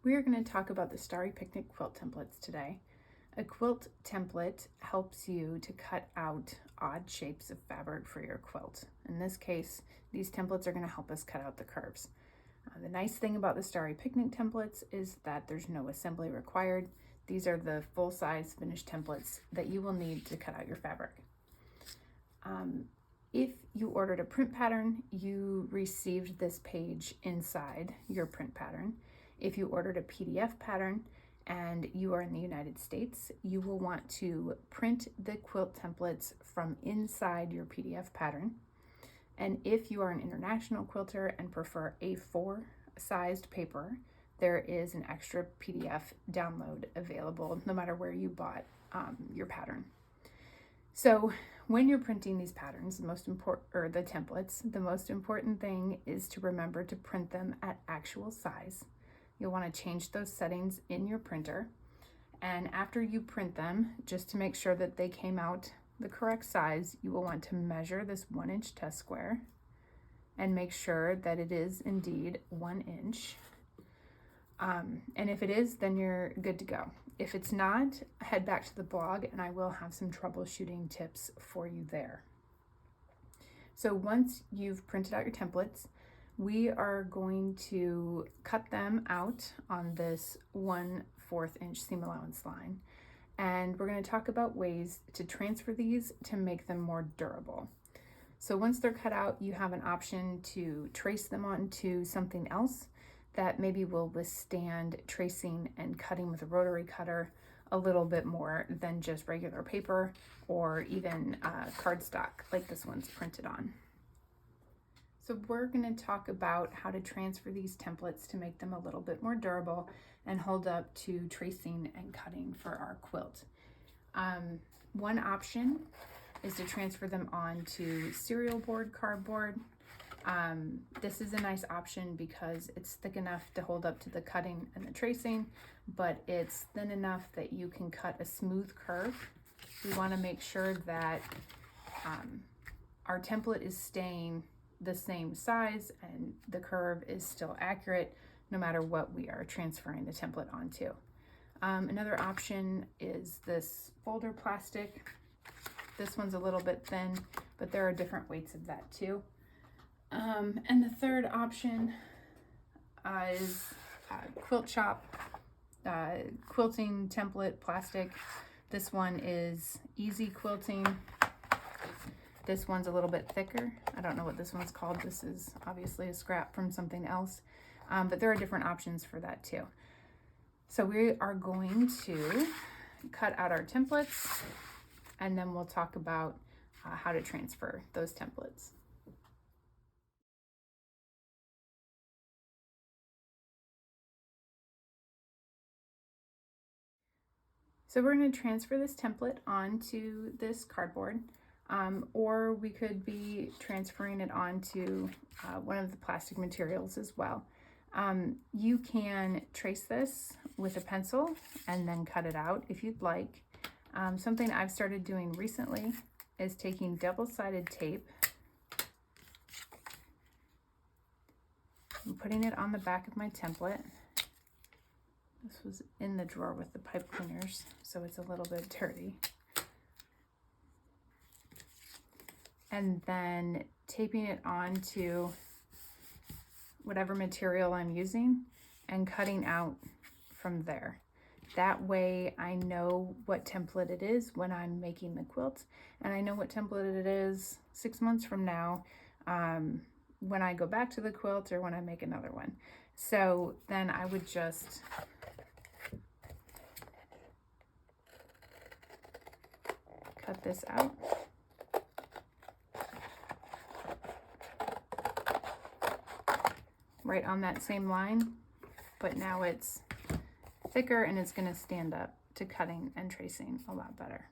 We are going to talk about the Starry Picnic quilt templates today. A quilt template helps you to cut out odd shapes of fabric for your quilt. In this case, these templates are going to help us cut out the curves. The nice thing about the Starry Picnic templates is that there's no assembly required. These are the full-size finished templates that you will need to cut out your fabric. If you ordered a print pattern, you received this page inside your print pattern. If you ordered a PDF pattern and you are in the United States, you will want to print the quilt templates from inside your PDF pattern. And if you are an international quilter and prefer A4 sized paper, there is an extra PDF download available no matter where you bought your pattern. So when you're printing these patterns, the most important thing is to remember to print them at actual size. You'll want to change those settings in your printer. And after you print them, just to make sure that they came out the correct size, you will want to measure this 1-inch test square and make sure that it is indeed 1 inch. And if it is, then you're good to go. If it's not, head back to the blog and I will have some troubleshooting tips for you there. So once you've printed out your templates, we are going to cut them out on this 1/4 inch seam allowance line. And we're going to talk about ways to transfer these to make them more durable. So once they're cut out, you have an option to trace them onto something else that maybe will withstand tracing and cutting with a rotary cutter a little bit more than just regular paper or even cardstock like this one's printed on. So we're going to talk about how to transfer these templates to make them a little bit more durable and hold up to tracing and cutting for our quilt. One option is to transfer them onto cereal board cardboard. This is a nice option because it's thick enough to hold up to the cutting and the tracing, but it's thin enough that you can cut a smooth curve. We want to make sure that our template is staying the same size and the curve is still accurate no matter what we are transferring the template onto. Another option is this folder plastic. This one's a little bit thin, but there are different weights of that too. And the third option is Quilt Shop quilting template plastic. This one is easy quilting. This one's a little bit thicker. I don't know what this one's called. This is obviously a scrap from something else, but there are different options for that too. So we are going to cut out our templates and then we'll talk about how to transfer those templates. So we're going to transfer this template onto this cardboard, or we could be transferring it onto one of the plastic materials as well. You can trace this with a pencil and then cut it out if you'd like. Something I've started doing recently is taking double-sided tape and putting it on the back of my template. This was in the drawer with the pipe cleaners, so it's a little bit dirty. And then taping it onto whatever material I'm using and cutting out from there. That way I know what template it is when I'm making the quilt, and I know what template it is 6 months from now when I go back to the quilt or when I make another one. So then I would just cut this out. Right on that same line, but now it's thicker and it's going to stand up to cutting and tracing a lot better.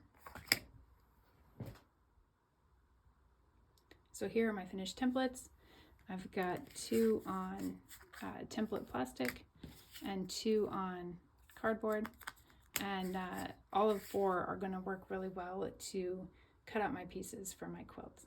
So here are my finished templates. I've got 2 on template plastic and 2 on cardboard, and all of 4 are going to work really well to cut out my pieces for my quilt.